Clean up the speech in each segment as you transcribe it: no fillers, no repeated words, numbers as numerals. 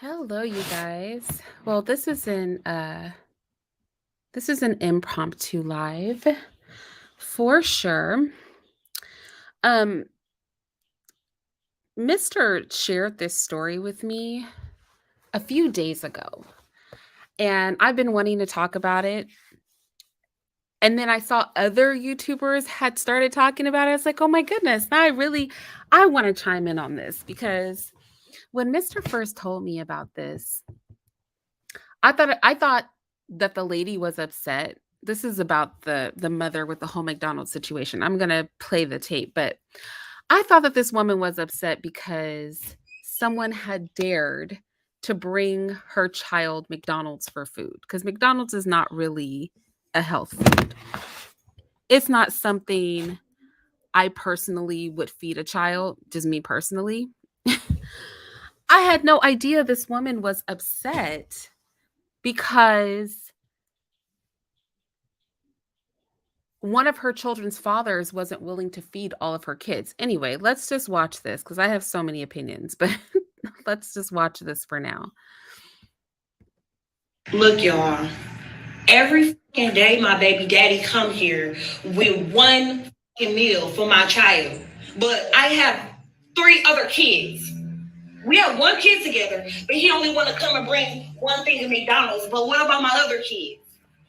Hello, you guys. Well, this is an impromptu live for sure. Um, Mr. shared this story with me a few days ago, and I've been wanting to talk about it. And then I saw other YouTubers had started talking about it. It's like, oh my goodness, now I want to chime in on this because when Mr. first told me about this, I thought that the lady was upset. This is about the mother with the whole McDonald's situation. I'm going to play the tape, but I thought that this woman was upset because someone had dared to bring her child McDonald's for food because McDonald's is not really a health food. It's not something I personally would feed a child, just me personally. I had no idea this woman was upset because one of her children's fathers wasn't willing to feed all of her kids. Anyway, let's just watch this because I have so many opinions, but let's just watch this for now. Look, y'all, every fucking day my baby daddy come here with one fucking meal for my child. But I have 3 other kids. We have 1 kid together, but he only want to come and bring one thing to McDonald's. But what about my other kids?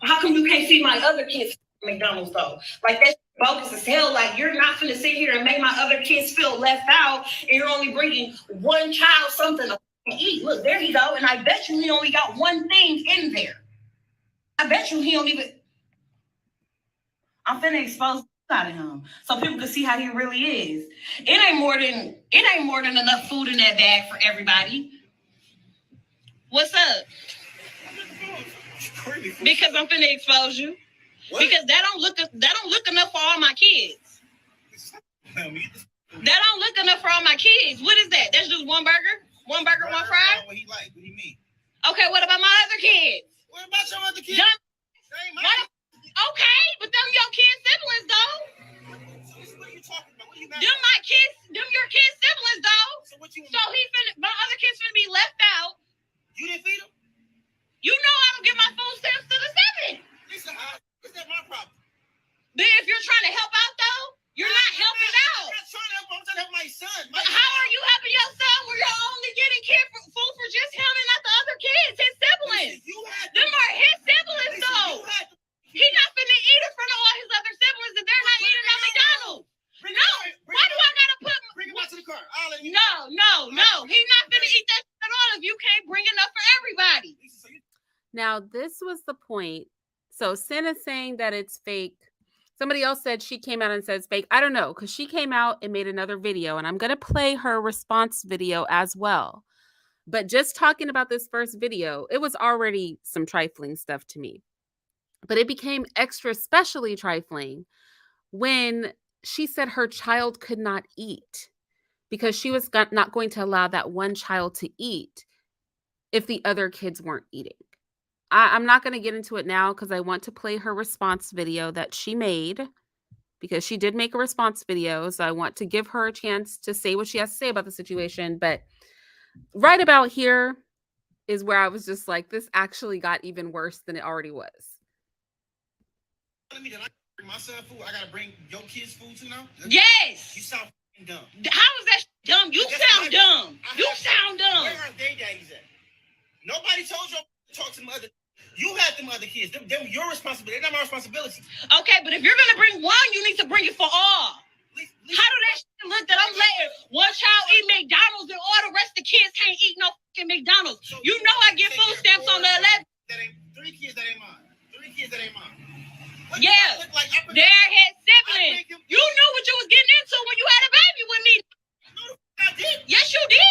How come you can't feed my other kids McDonald's though? Like that's bogus as hell. Like you're not gonna sit here and make my other kids feel left out, and you're only bringing one child something to eat. Look, there you go. And I bet you he only got one thing in there. I bet you he don't even. I'm finna expose out of him so people can see how he really is. It ain't more than enough food in that bag for everybody. What's up? Because I'm finna expose you. What? Because that don't look enough for all my kids. That don't look enough for all my kids. What is that? That's just one burger? One burger, one fry? What he like? What do you mean? Okay, what about my other kids? What about your other kids? Okay, but them your kids' siblings though. What are you talking about? What are you them my kids, them your kids' siblings though. So what you? So my other kids finna be left out. You didn't feed them? You know I don't give my food stamps to the 7. Lisa, how is that my problem? But if you're trying to help out though, you're not helping out. I'm not trying to help. I'm trying to help my son. But how are you helping your son when you're only getting food for just him and not the other kids, his siblings? Lisa, them are his siblings Lisa, though. He's not finna eat in front of all his other siblings if they're not eating at McDonald's. Why do I gotta put? Bring him out to the car. No. He's not finna eat that at all if you can't bring enough for everybody. Now, this was the point. So Sin is saying that it's fake. Somebody else said she came out and says fake. I don't know, because she came out and made another video, and I'm going to play her response video as well. But just talking about this first video, it was already some trifling stuff to me. But it became extra specially trifling when she said her child could not eat because she was not going to allow that one child to eat if the other kids weren't eating. I'm not going to get into it now because I want to play her response video that she made because she did make a response video. So I want to give her a chance to say what she has to say about the situation. But right about here is where I was just like, this actually got even worse than it already was. Telling me that I bring my son food, I gotta bring your kids food too now? Yes. You sound dumb. How is that dumb? You sound dumb. You sound dumb. Where are their daddies at? Nobody told you to talk to them other. You had them other kids. Them your responsibility. They're not my responsibility. Okay, but if you're gonna bring one, you need to bring it for all. How do that shit look that I'm letting one child eat McDonald's and all the rest of the kids can't eat no fucking McDonald's? So you know I get food stamps on the 11th. That ain't 3 kids that ain't mine. 3 kids that ain't mine. What yeah, like? They're his siblings. You knew what you was getting into when you had a baby with me. No, I did. Yes, you did.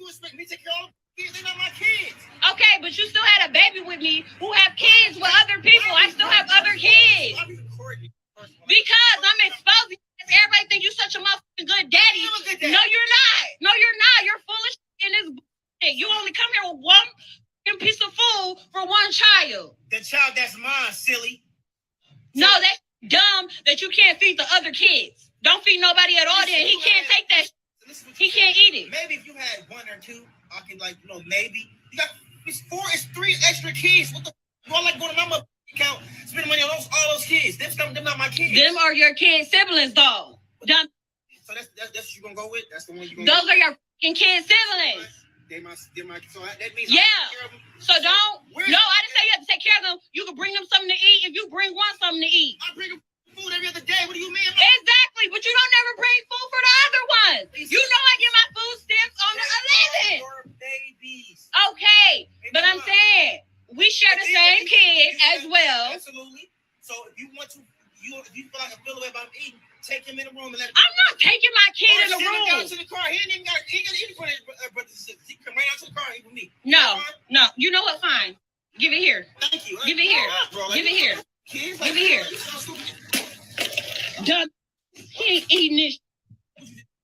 You expect me to take care of all the kids? They're not my kids. Okay, but you still had a baby with me who have kids with other people. I still have other kids. Because I'm exposing. Everybody think you such a motherfucking good daddy. No, you're not. You're foolish in this bullshit. You only come here with one piece of food for one child. The child that's mine, silly. No, that's dumb that you can't feed the other kids. Don't feed nobody at all then. He can't take that. He can't eat it. Maybe if you had 1 or 2, I can like, maybe you got it's 3 extra kids. What the? You all like going to my account, spending money on all those kids. Them not my kids. Them are your kid siblings, though. So that's what you gonna go with. That's the one you gonna. Those are your fucking kid siblings. They my. So that means. Yeah. So don't. No, I didn't say you have to take care of them. You can bring them something to eat if you bring one something to eat. I bring them food every other day. What do you mean? Exactly, but you don't never bring food for the other ones. You know I get my food stamps on the 11th. Your babies. Okay, but I'm saying we share the same kid as well. Absolutely. So if you want to, if you feel like I feel the way about eating, take him in the room and let him. I'm not taking my kid in the room. Down to the car. He ain't even got to eat for his brothers and sisters. He come right out to the car and eat with me. No. You know what? Fine. Give it here. Thank you. Give it here. Give it here. Kids, give it here. Done. He ain't eating this.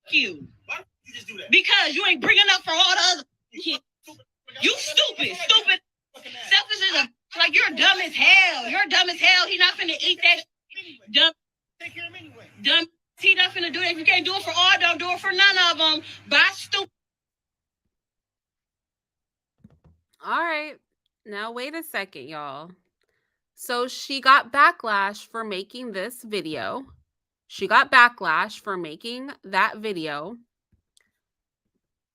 You. Why don't you just do that? Because you ain't bringing up for all the other kids. You stupid. Selfish as a. Like you're dumb as hell. You're dumb as hell. He not finna eat that. Dumb. Take care of him anyway. Dumb. He not finna do that. If you can't do it for all, don't do it for none of them. Bye, stupid. All right. Now, wait a second, y'all. So she got backlash for making this video. She got backlash for making that video.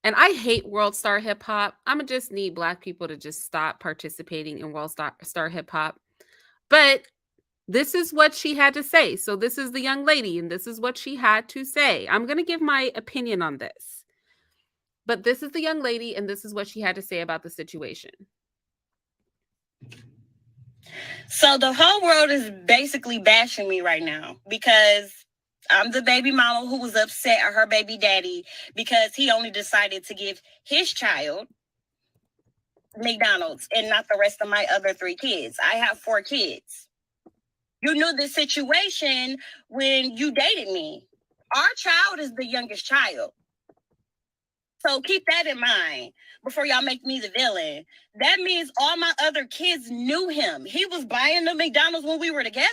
And I hate World Star Hip Hop. I'm going to just need Black people to just stop participating in World Star Hip Hop. But this is what she had to say. So this is the young lady, and this is what she had to say. I'm going to give my opinion on this. But this is the young lady, and this is what she had to say about the situation. So the whole world is basically bashing me right now because I'm the baby mama who was upset at her baby daddy because he only decided to give his child McDonald's and not the rest of my other 3 kids. I have 4 kids. You knew the situation when you dated me. Our child is the youngest child. So keep that in mind before y'all make me the villain. That means all my other kids knew him. He was buying the McDonald's when we were together.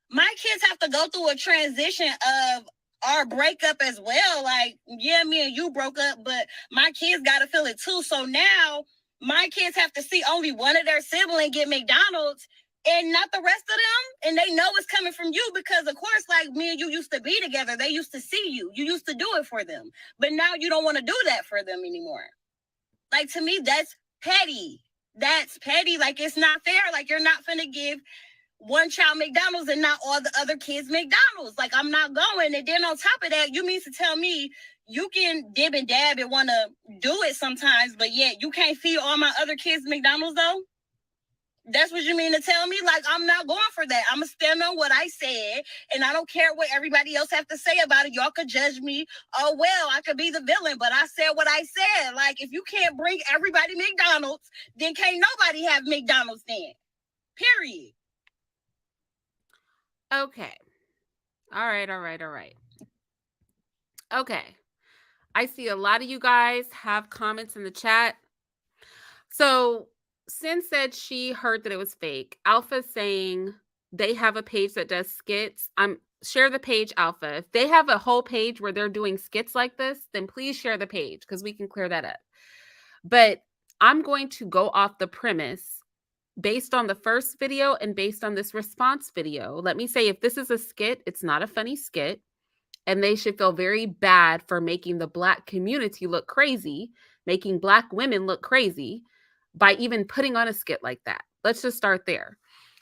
My kids have to go through a transition of our breakup as well. Like, yeah, me and you broke up, but my kids got to feel it too. So now my kids have to see only one of their siblings get McDonald's and not the rest of them. And they know it's coming from you because, of course, like me and you used to be together. They used to see you. You used to do it for them. But now you don't want to do that for them anymore. Like, to me, that's petty. That's petty. Like, it's not fair. Like, you're not finna give one child McDonald's and not all the other kids McDonald's. Like, I'm not going. And then on top of that, you mean to tell me you can dib and dab and want to do it sometimes, but yet you can't feed all my other kids McDonald's, though? That's what you mean to tell me? Like, I'm not going for that. I'm going to stand on what I said, and I don't care what everybody else have to say about it. Y'all could judge me. Oh, well, I could be the villain, but I said what I said. Like, if you can't bring everybody McDonald's, then can't nobody have McDonald's then. Period. Okay. All right. Okay. I see a lot of you guys have comments in the chat. So Sin said she heard that it was fake. Alpha saying they have a page that does skits. Share the page, Alpha. If they have a whole page where they're doing skits like this, then please share the page because we can clear that up. But I'm going to go off the premise based on the first video and based on this response video. Let me say, if this is a skit, it's not a funny skit. And they should feel very bad for making the Black community look crazy, making Black women look crazy by even putting on a skit like that. Let's just start there.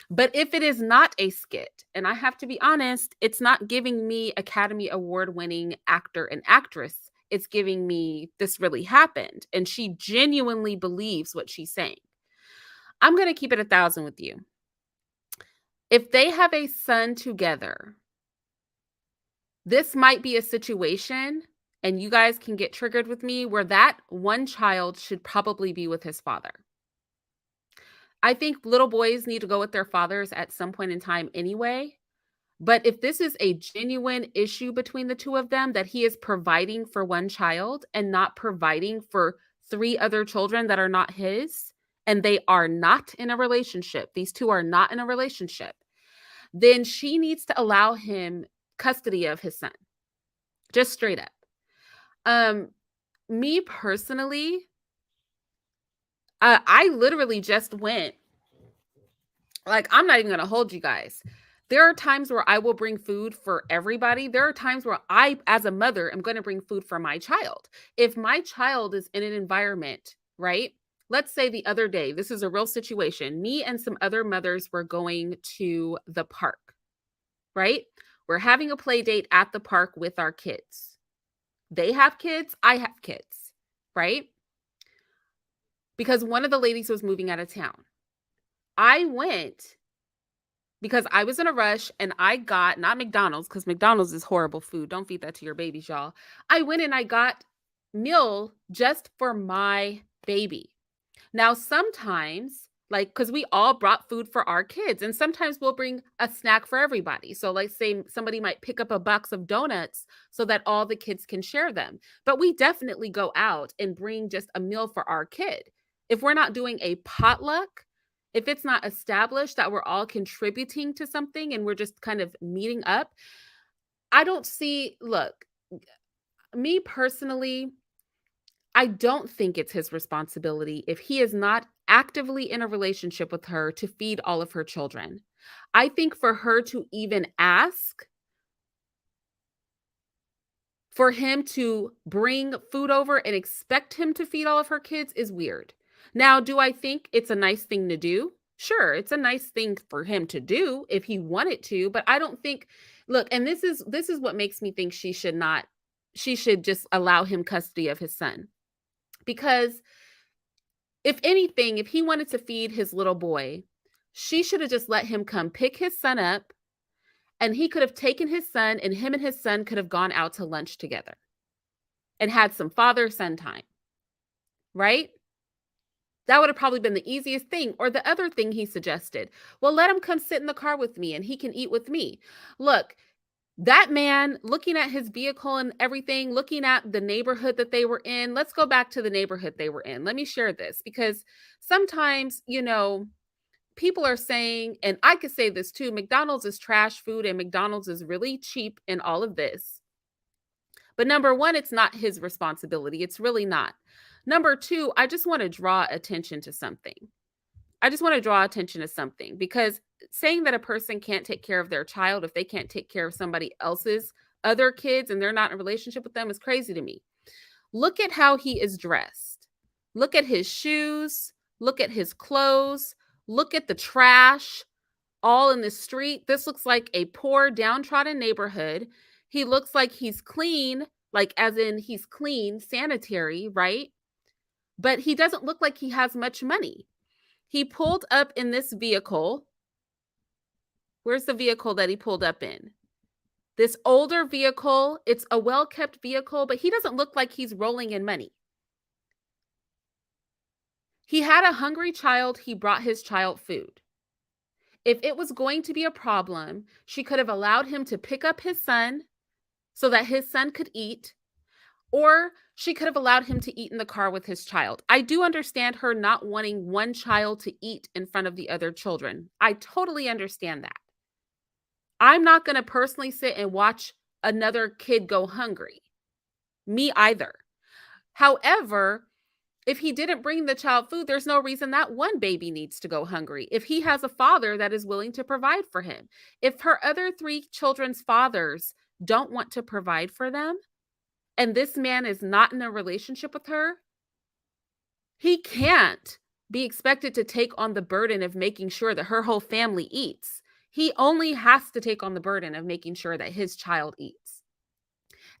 But if it is not a skit, and I have to be honest, it's not giving me Academy Award-winning actor and actress. It's giving me this really happened. And she genuinely believes what she's saying. I'm going to keep it 1,000 with you. If they have a son together, this might be a situation, and you guys can get triggered with me, where that one child should probably be with his father. I think little boys need to go with their fathers at some point in time anyway. But if this is a genuine issue between the two of them, that he is providing for one child and not providing for 3 other children that are not his, and they are not in a relationship, these two are not in a relationship, then she needs to allow him custody of his son. Just straight up. me personally, I literally just went, like, I'm not even going to hold you guys. There are times where I will bring food for everybody. There are times where I, as a mother, am going to bring food for my child. If my child is in an environment, right? Let's say the other day, this is a real situation. Me and some other mothers were going to the park, right? We're having a play date at the park with our kids. They have kids, I have kids, right? Because one of the ladies was moving out of town. I went because I was in a rush and I got, not McDonald's, because McDonald's is horrible food. Don't feed that to your babies, y'all. I went and I got meal just for my baby. Now, sometimes, like, because we all brought food for our kids, and sometimes we'll bring a snack for everybody. So, like, say somebody might pick up a box of donuts so that all the kids can share them. But we definitely go out and bring just a meal for our kid. If we're not doing a potluck, if it's not established that we're all contributing to something and we're just kind of meeting up, I don't see, look, me personally, I don't think it's his responsibility if he is not actively in a relationship with her to feed all of her children. I think for her to even ask for him to bring food over and expect him to feed all of her kids is weird. Now, do I think it's a nice thing to do? Sure, it's a nice thing for him to do if he wanted to, but I don't think, look, and this is what makes me think she should just allow him custody of his son. Because if anything, if he wanted to feed his little boy, she should have just let him come pick his son up, and he could have taken his son, and him and his son could have gone out to lunch together and had some father-son time, right? That would have probably been the easiest thing. Or the other thing he suggested, well, let him come sit in the car with me and he can eat with me. Look, that man, looking at his vehicle and everything, looking at the neighborhood that they were in. Let's go back to the neighborhood they were in. Let me share this, because sometimes, people are saying, and I could say this too, McDonald's is trash food and McDonald's is really cheap in all of this. But number one, it's not his responsibility. It's really not. Number two, I just want to draw attention to something. Because saying that a person can't take care of their child if they can't take care of somebody else's other kids and they're not in a relationship with them is crazy to me. Look at how he is dressed. Look at his shoes. Look at his clothes. Look at the trash all in the street. This looks like a poor, downtrodden neighborhood. He looks like he's clean, like as in he's clean, sanitary, right? But he doesn't look like he has much money. He pulled up in this vehicle. Where's the vehicle that he pulled up in? This older vehicle. It's a well-kept vehicle, but he doesn't look like he's rolling in money. He had a hungry child. He brought his child food. If it was going to be a problem, she could have allowed him to pick up his son so that his son could eat, or she could have allowed him to eat in the car with his child. I do understand her not wanting one child to eat in front of the other children. I totally understand that. I'm not going to personally sit and watch another kid go hungry. Me either. However, if he didn't bring the child food, there's no reason that one baby needs to go hungry. If he has a father that is willing to provide for him, if her other three children's fathers don't want to provide for them, and this man is not in a relationship with her, he can't be expected to take on the burden of making sure that her whole family eats. He only has to take on the burden of making sure that his child eats.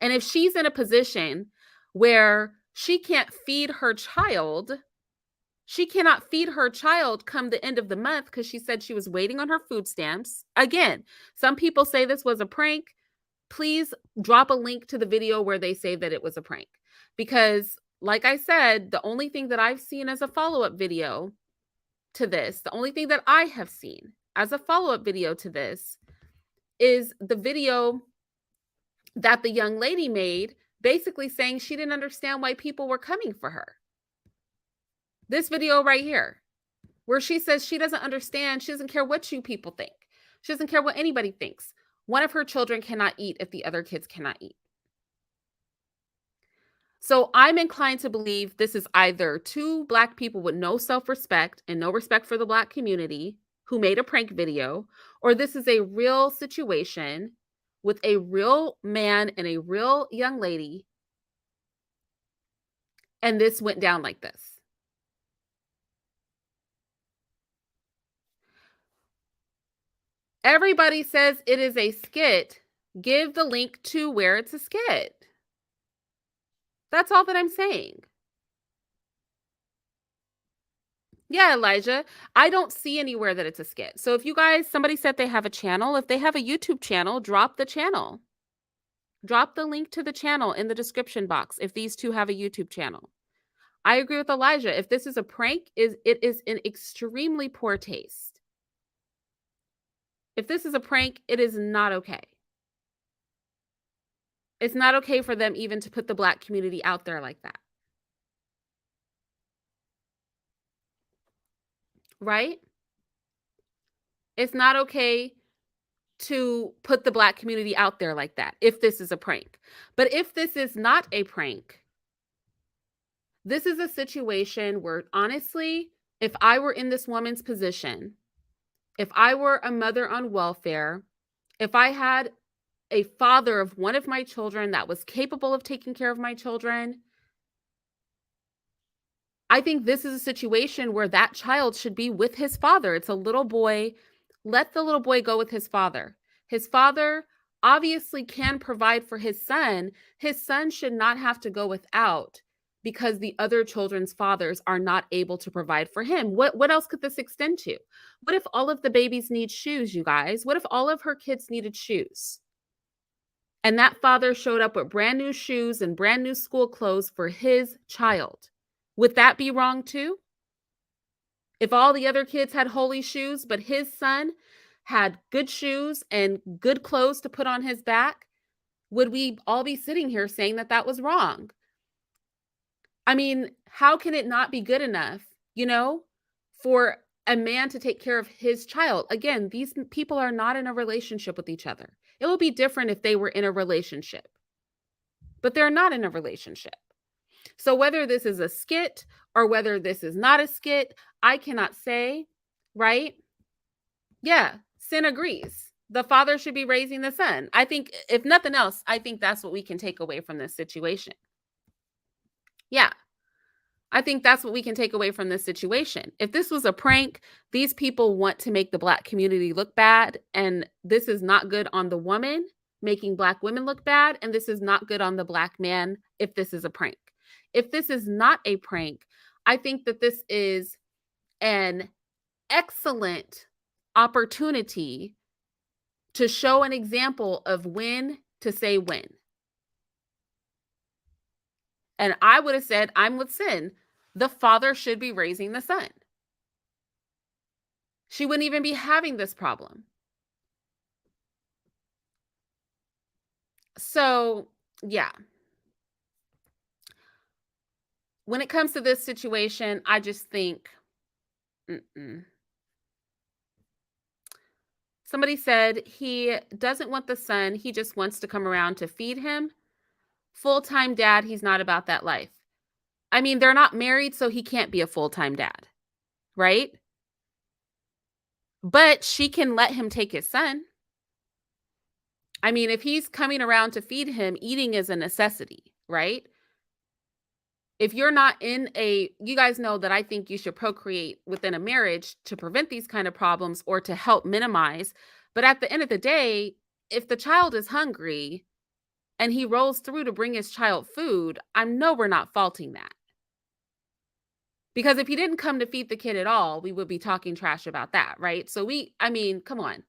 And if she's in a position where she can't feed her child, she cannot feed her child come the end of the month because she said she was waiting on her food stamps. Again, some people say this was a prank. Please drop a link to the video where they say that it was a prank. Because, like I said, the only thing that I've seen as a follow-up video to this, the only thing that I have seen as a follow-up video to this is the video that the young lady made, basically saying she didn't understand why people were coming for her. This video right here, where she says she doesn't understand, she doesn't care what you people think. She doesn't care what anybody thinks. One of her children cannot eat if the other kids cannot eat. So I'm inclined to believe this is either two Black people with no self-respect and no respect for the Black community who made a prank video, or this is a real situation with a real man and a real young lady, and this went down like this. Everybody says it is a skit. Give the link to where it's a skit. That's all that I'm saying. Yeah, Elijah, I don't see anywhere that it's a skit. So if you guys, somebody said they have a channel, if they have a YouTube channel, drop the channel. Drop the link to the channel in the description box if these two have a YouTube channel. I agree with Elijah. If this is a prank, it is in extremely poor taste. If this is a prank, it is not okay. It's not okay for them even to put the Black community out there like that. Right? It's not okay to put the Black community out there like that if this is a prank. But if this is not a prank, this is a situation where, honestly, if I were in this woman's position, if I were a mother on welfare, if I had a father of one of my children that was capable of taking care of my children, I think this is a situation where that child should be with his father. It's a little boy. Let the little boy go with his father. His father obviously can provide for his son. His son should not have to go without because the other children's fathers are not able to provide for him. What else could this extend to? What if all of the babies need shoes, you guys? What if all of her kids needed shoes? And that father showed up with brand new shoes and brand new school clothes for his child. Would that be wrong too? If all the other kids had holy shoes, but his son had good shoes and good clothes to put on his back, would we all be sitting here saying that that was wrong? I mean, how can it not be good enough, for a man to take care of his child? Again, these people are not in a relationship with each other. It would be different if they were in a relationship, but they're not in a relationship. So whether this is a skit or whether this is not a skit, I cannot say, right? Yeah, Sin agrees. The father should be raising the son. I think, if nothing else, I think that's what we can take away from this situation. Yeah, I think that's what we can take away from this situation. If this was a prank, these people want to make the Black community look bad, and this is not good on the woman making Black women look bad, and this is not good on the Black man if this is a prank. If this is not a prank, I think that this is an excellent opportunity to show an example of when to say when. And I would have said, I'm with Sin. The father should be raising the son. She wouldn't even be having this problem. So, yeah. When it comes to this situation, I just think, Somebody said he doesn't want the son. He just wants to come around to feed him. Full-time dad, he's not about that life. I mean, they're not married, so he can't be a full-time dad, right? But she can let him take his son. I mean, if he's coming around to feed him, eating is a necessity, right? If you're not you guys know that I think you should procreate within a marriage to prevent these kind of problems or to help minimize. But at the end of the day, if the child is hungry and he rolls through to bring his child food, I know we're not faulting that. Because if he didn't come to feed the kid at all, we would be talking trash about that, right? So come on.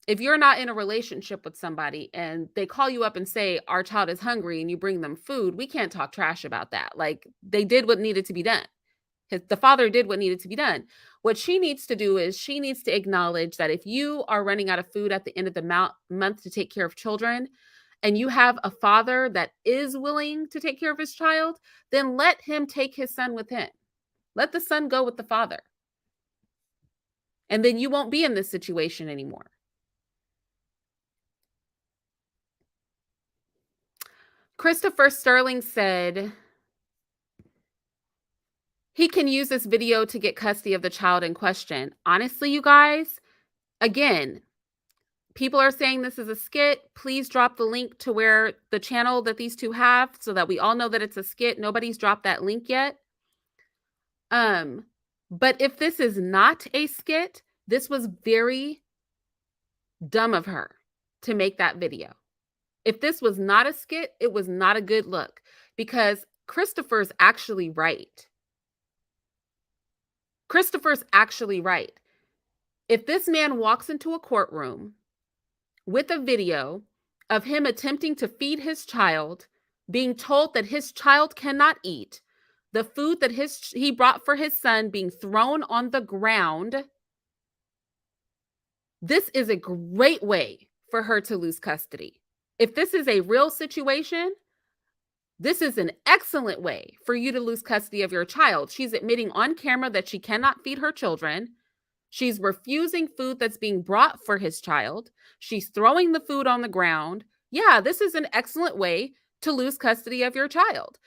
If you're not in a relationship with somebody and they call you up and say, our child is hungry, and you bring them food, we can't talk trash about that. Like, they did what needed to be done. The father did what needed to be done. What she needs to do is she needs to acknowledge that if you are running out of food at the end of the month to take care of children, and you have a father that is willing to take care of his child, then let him take his son with him. Let the son go with the father. And then you won't be in this situation anymore. Christopher Sterling said he can use this video to get custody of the child in question. Honestly, you guys, again, people are saying this is a skit. Please drop the link to where the channel that these two have so that we all know that it's a skit. Nobody's dropped that link yet. But if this is not a skit, this was very dumb of her to make that video. If this was not a skit, it was not a good look because Christopher's actually right. Christopher's actually right. If this man walks into a courtroom with a video of him attempting to feed his child, being told that his child cannot eat, the food that he brought for his son being thrown on the ground, this is a great way for her to lose custody. If this is a real situation, this is an excellent way for you to lose custody of your child. She's admitting on camera that she cannot feed her children. She's refusing food that's being brought for his child. She's throwing the food on the ground. Yeah, this is an excellent way to lose custody of your child.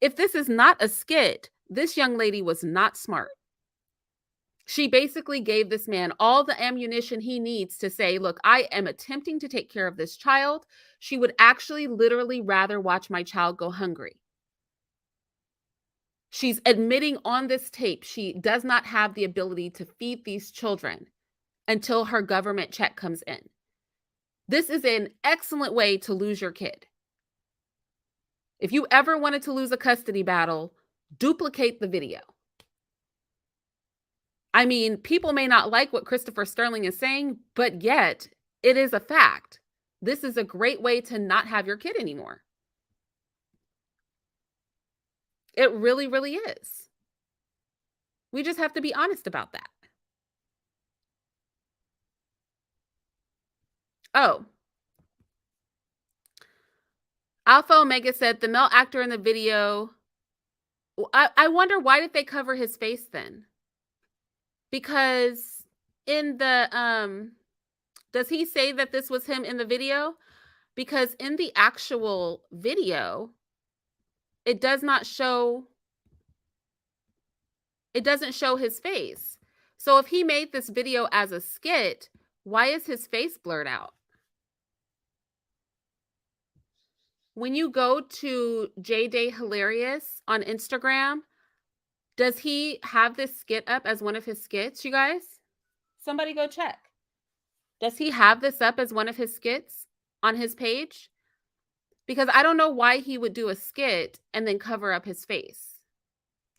If this is not a skit, this young lady was not smart. She basically gave this man all the ammunition he needs to say, look, I am attempting to take care of this child. She would actually literally rather watch my child go hungry. She's admitting on this tape she does not have the ability to feed these children until her government check comes in. This is an excellent way to lose your kid. If you ever wanted to lose a custody battle, duplicate the video. I mean, people may not like what Christopher Sterling is saying, but yet it is a fact. This is a great way to not have your kid anymore. It really, really is. We just have to be honest about that. Oh. Alpha Omega said the male actor in the video, I wonder why did they cover his face then? Because in the, does he say that this was him in the video? Because in the actual video, it doesn't show his face. So if he made this video as a skit, why is his face blurred out? When you go to JDay Hilarious on Instagram, does he have this skit up as one of his skits, you guys? Somebody go check. Does he have this up as one of his skits on his page? Because I don't know why he would do a skit and then cover up his face.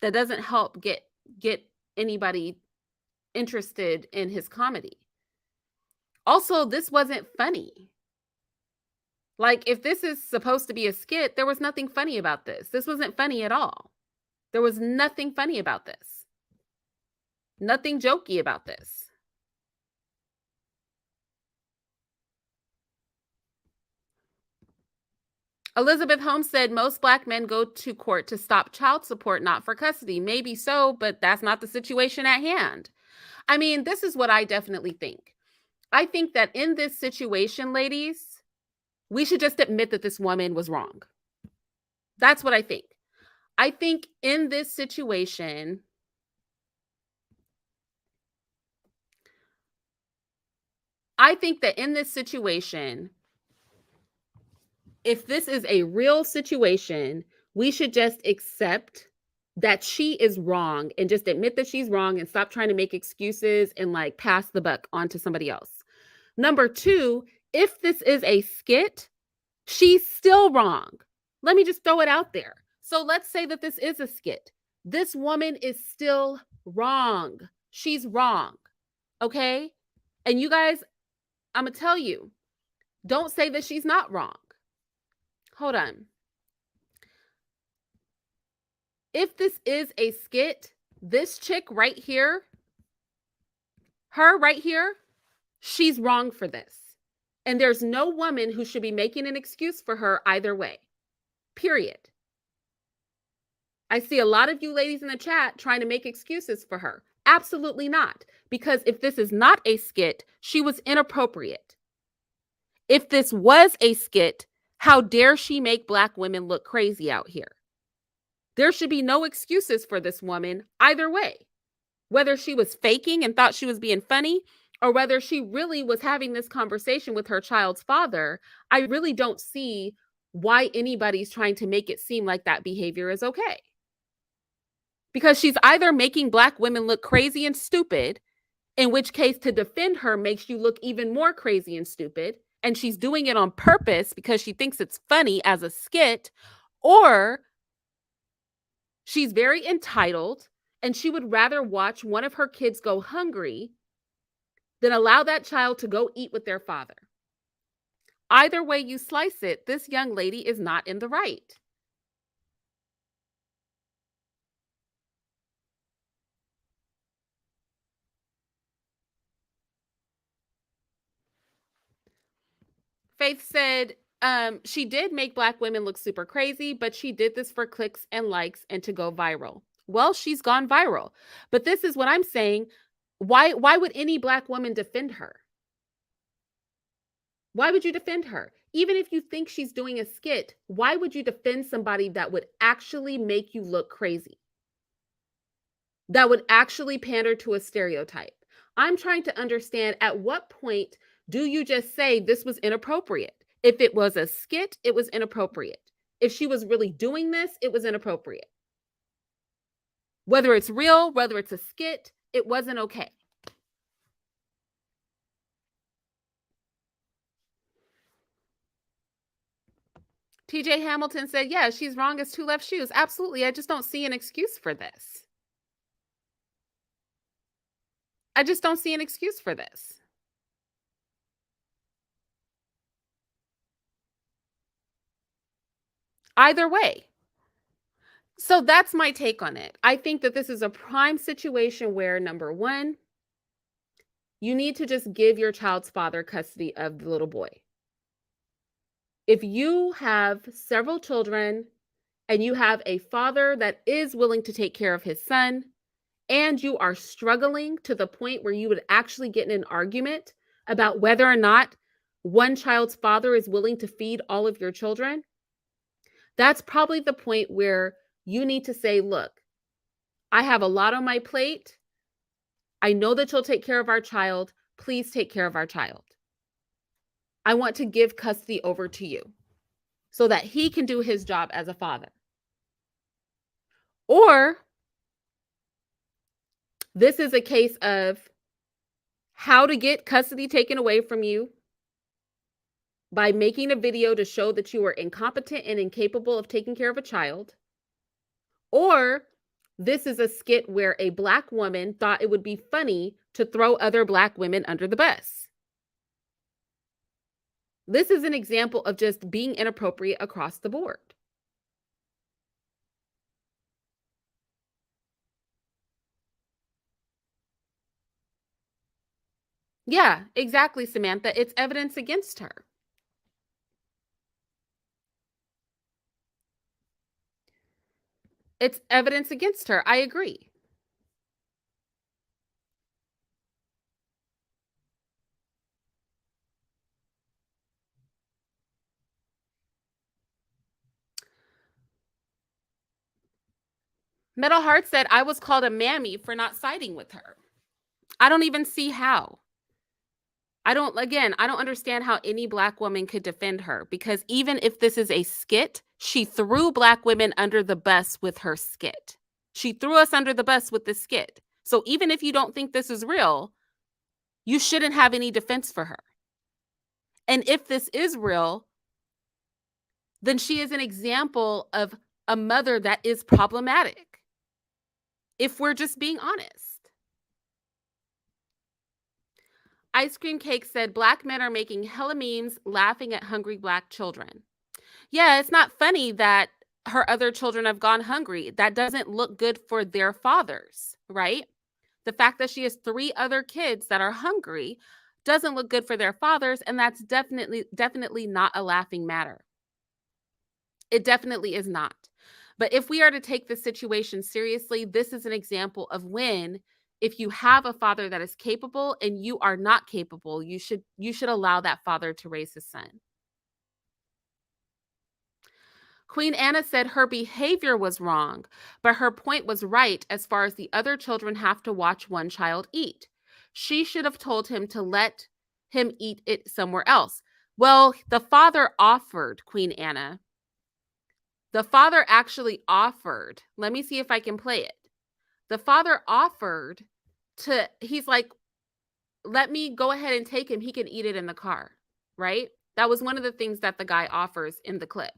That doesn't help get anybody interested in his comedy. Also, this wasn't funny. Like, if this is supposed to be a skit, there was nothing funny about this. This wasn't funny at all. There was nothing funny about this. Nothing jokey about this. Elizabeth Holmes said most Black men go to court to stop child support, not for custody. Maybe so, but that's not the situation at hand. I mean, this is what I definitely think. I think that in this situation, ladies, we should just admit that this woman was wrong. That's what I think. I think in this situation, if this is a real situation, we should just accept that she is wrong and just admit that she's wrong and stop trying to make excuses and like pass the buck on to somebody else. Number two, if this is a skit, she's still wrong. Let me just throw it out there. So let's say that this is a skit. This woman is still wrong. She's wrong. Okay? And you guys, I'm going to tell you, don't say that she's not wrong. Hold on. If this is a skit, this chick right here, her right here, she's wrong for this. And there's no woman who should be making an excuse for her either way. Period. I see a lot of you ladies in the chat trying to make excuses for her. Absolutely not. Because if this is not a skit, she was inappropriate. If this was a skit, How dare she make Black women look crazy out here? There should be no excuses for this woman either way. Whether she was faking and thought she was being funny, or whether she really was having this conversation with her child's father, I really don't see why anybody's trying to make it seem like that behavior is okay. Because she's either making Black women look crazy and stupid, in which case to defend her makes you look even more crazy and stupid, and she's doing it on purpose because she thinks it's funny as a skit, or she's very entitled and she would rather watch one of her kids go hungry than allow that child to go eat with their father. Either way you slice it, this young lady is not in the right. Faith said, she did make Black women look super crazy, but she did this for clicks and likes and to go viral. Well, she's gone viral. But this is what I'm saying. Why would any Black woman defend her? Why would you defend her? Even if you think she's doing a skit, why would you defend somebody that would actually make you look crazy? That would actually pander to a stereotype. I'm trying to understand, at what point do you just say this was inappropriate? If it was a skit, it was inappropriate. If she was really doing this, it was inappropriate. Whether it's real, whether it's a skit, it wasn't okay. TJ Hamilton said, yeah, she's wrong as two left shoes. Absolutely. I just don't see an excuse for this. I just don't see an excuse for this. Either way. So that's my take on it. I think that this is a prime situation where, number one, you need to just give your child's father custody of the little boy. If you have several children and you have a father that is willing to take care of his son, and you are struggling to the point where you would actually get in an argument about whether or not one child's father is willing to feed all of your children, that's probably the point where you need to say, look, I have a lot on my plate. I know that you'll take care of our child. Please take care of our child. I want to give custody over to you so that he can do his job as a father. Or this is a case of how to get custody taken away from you by making a video to show that you are incompetent and incapable of taking care of a child. Or this is a skit where a Black woman thought it would be funny to throw other Black women under the bus. This is an example of just being inappropriate across the board. Yeah, exactly, Samantha. It's evidence against her. It's evidence against her. I agree. Metal Heart said, I was called a mammy for not siding with her. I don't even see how. I don't understand how any Black woman could defend her, because even if this is a skit, she threw Black women under the bus with her skit. She threw us under the bus with the skit. So even if you don't think this is real, you shouldn't have any defense for her. And if this is real, then she is an example of a mother that is problematic, if we're just being honest. Ice Cream Cake said, Black men are making hella memes laughing at hungry Black children. Yeah, it's not funny that her other children have gone hungry. That doesn't look good for their fathers, right? The fact that she has 3 other kids that are hungry doesn't look good for their fathers, and that's definitely not a laughing matter. It definitely is not. But if we are to take the situation seriously, this is an example of when, if you have a father that is capable and you are not capable, you should allow that father to raise his son. Queen Anna said her behavior was wrong, but her point was right as far as the other children have to watch one child eat. She should have told him to let him eat it somewhere else. Well, the father offered, Queen Anna. The father actually offered. Let me see if I can play it. The father offered he's like, let me go ahead and take him. He can eat it in the car, right? That was one of the things that the guy offers in the clip,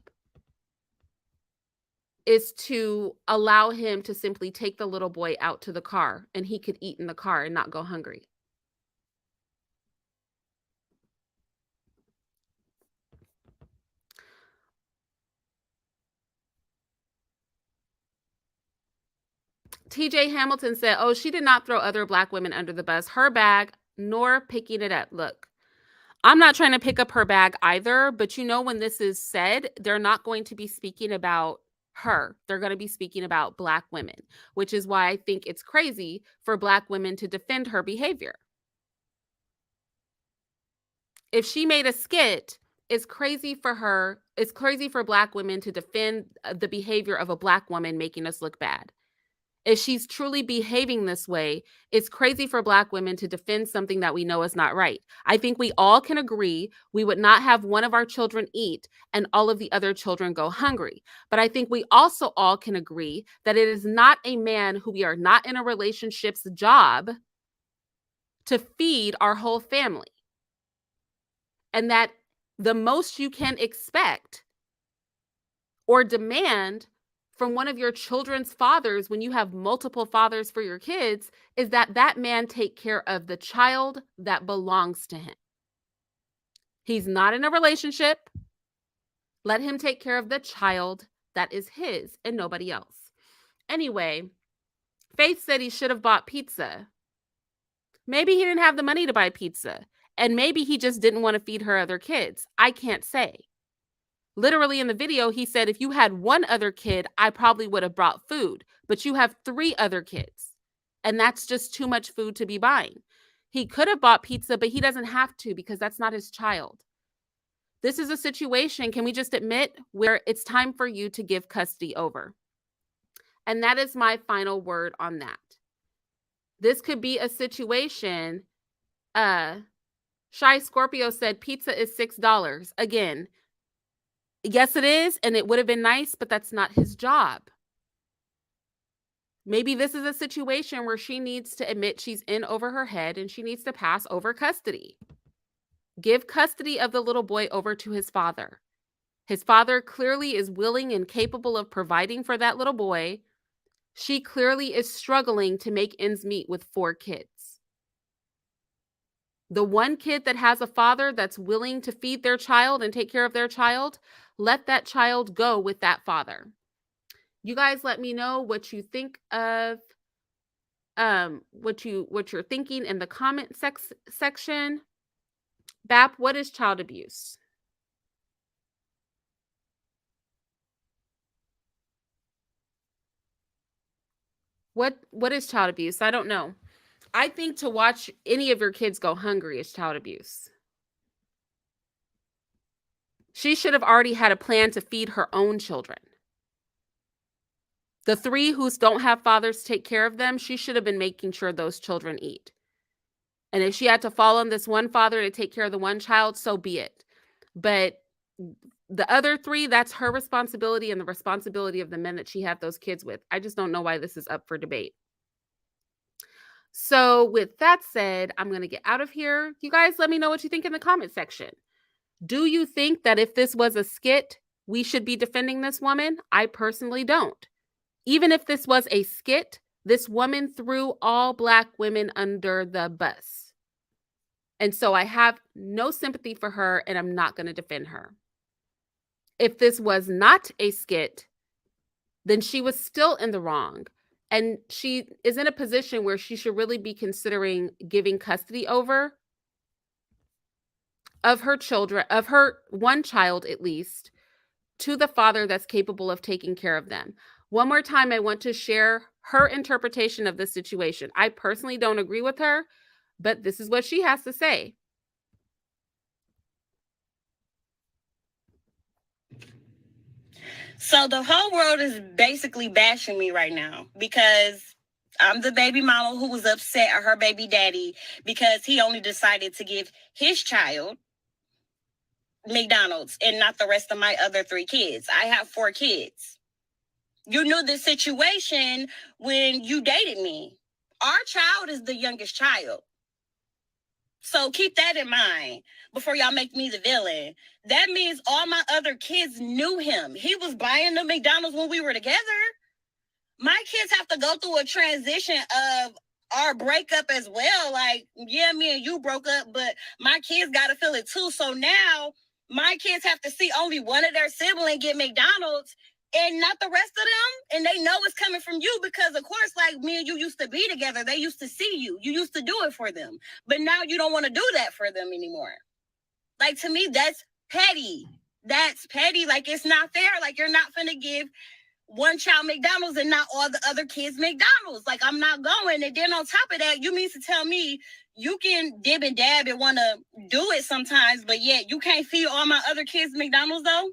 is to allow him to simply take the little boy out to the car and he could eat in the car and not go hungry. TJ Hamilton said, oh, she did not throw other Black women under the bus. Her bag, nor picking it up. Look, I'm not trying to pick up her bag either, but you know, when this is said, they're not going to be speaking about her. They're going to be speaking about Black women, which is why I think it's crazy for Black women to defend her behavior. If she made a skit, it's crazy for her. It's crazy for Black women to defend the behavior of a Black woman making us look bad. If she's truly behaving this way, it's crazy for Black women to defend something that we know is not right. I think we all can agree we would not have one of our children eat and all of the other children go hungry. But I think we also all can agree that it is not a man who we are not in a relationship's job to feed our whole family. And that the most you can expect or demand from one of your children's fathers, when you have multiple fathers for your kids, is that that man take care of the child that belongs to him. He's not in a relationship. Let him take care of the child that is his and nobody else. Anyway, Faith said he should have bought pizza. Maybe he didn't have the money to buy pizza, and maybe he just didn't want to feed her other kids. I can't say. Literally in the video, he said, if you had one other kid, I probably would have brought food, but you have 3 other kids, and that's just too much food to be buying. He could have bought pizza, but he doesn't have to because that's not his child. This is a situation, can we just admit, where it's time for you to give custody over? And that is my final word on that. This could be a situation. Shy Scorpio said pizza is $6. Again, yes, it is, and it would have been nice, but that's not his job. Maybe this is a situation where she needs to admit she's in over her head and she needs to pass over custody. Give custody of the little boy over to his father. His father clearly is willing and capable of providing for that little boy. She clearly is struggling to make ends meet with 4 kids. The one kid that has a father that's willing to feed their child and take care of their child, let that child go with that father. You guys let me know what you think of what you're thinking in the comment section. Bap, what is child abuse? What is child abuse? I don't know. I think to watch any of your kids go hungry is child abuse. She should have already had a plan to feed her own children. The 3 who don't have fathers to take care of them, she should have been making sure those children eat. And if she had to fall on this one father to take care of the one child, so be it. But the other 3, that's her responsibility and the responsibility of the men that she had those kids with. I just don't know why this is up for debate. So with that said, I'm going to get out of here. You guys let me know what you think in the comment section. Do you think that if this was a skit, we should be defending this woman? I personally don't. Even if this was a skit, this woman threw all Black women under the bus. And so I have no sympathy for her, and I'm not going to defend her. If this was not a skit, then she was still in the wrong. And she is in a position where she should really be considering giving custody over of her children, of her one child at least, to the father that's capable of taking care of them. One more time, I want to share her interpretation of the situation. I personally don't agree with her, but this is what she has to say. So the whole world is basically bashing me right now because I'm the baby mama who was upset at her baby daddy because he only decided to give his child McDonald's and not the rest of my other 3 kids. I have 4 kids. You knew the situation when you dated me. Our child is the youngest child. So keep that in mind before y'all make me the villain. That means all my other kids knew him. He was buying the McDonald's when we were together. My kids have to go through a transition of our breakup as well. Like, yeah, me and you broke up, but my kids got to feel it too. So now my kids have to see only one of their siblings get McDonald's and not the rest of them. And they know it's coming from you because, of course, like me and you used to be together. They used to see you. You used to do it for them. But now you don't want to do that for them anymore. Like, to me, that's petty. That's petty. Like, it's not fair. Like, you're not finna give one child McDonald's and not all the other kids McDonald's. Like, I'm not going. And then on top of that, you mean to tell me you can dib and dab and want to do it sometimes, but yet you can't feed all my other kids McDonald's though?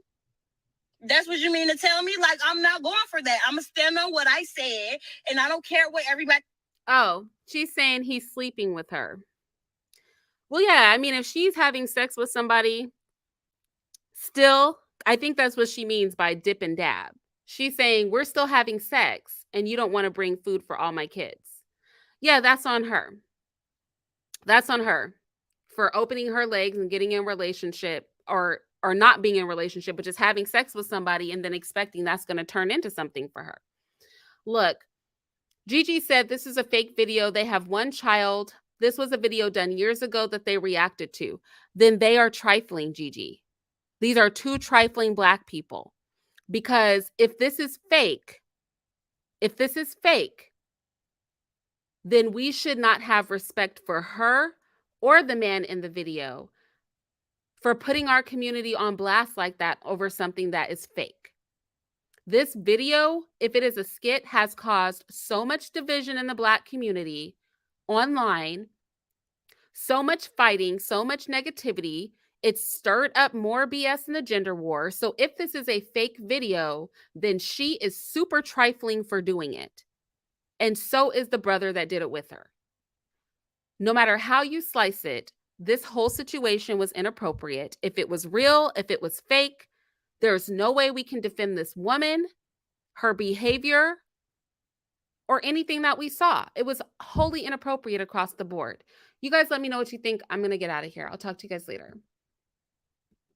That's what you mean to tell me? Like, I'm not going for that. I'm going to stand on what I said, and I don't care what everybody... Oh, she's saying he's sleeping with her. Well, yeah, I mean, if she's having sex with somebody, still, I think that's what she means by dip and dab. She's saying, we're still having sex, and you don't want to bring food for all my kids. Yeah, that's on her. That's on her for opening her legs and getting in a relationship or not being in a relationship, but just having sex with somebody and then expecting that's going to turn into something for her. Look, Gigi said this is a fake video. They have one child. This was a video done years ago that they reacted to. Then they are trifling, Gigi. These are 2 trifling Black people. Because if this is fake, then we should not have respect for her or the man in the video for putting our community on blast like that over something that is fake. This video, if it is a skit, has caused so much division in the Black community online, so much fighting, so much negativity. It's stirred up more BS in the gender war. So if this is a fake video, then she is super trifling for doing it. And so is the brother that did it with her. No matter how you slice it, this whole situation was inappropriate. If it was real, if it was fake, there's no way we can defend this woman, her behavior, or anything that we saw. It was wholly inappropriate across the board. You guys let me know what you think. I'm going to get out of here. I'll talk to you guys later.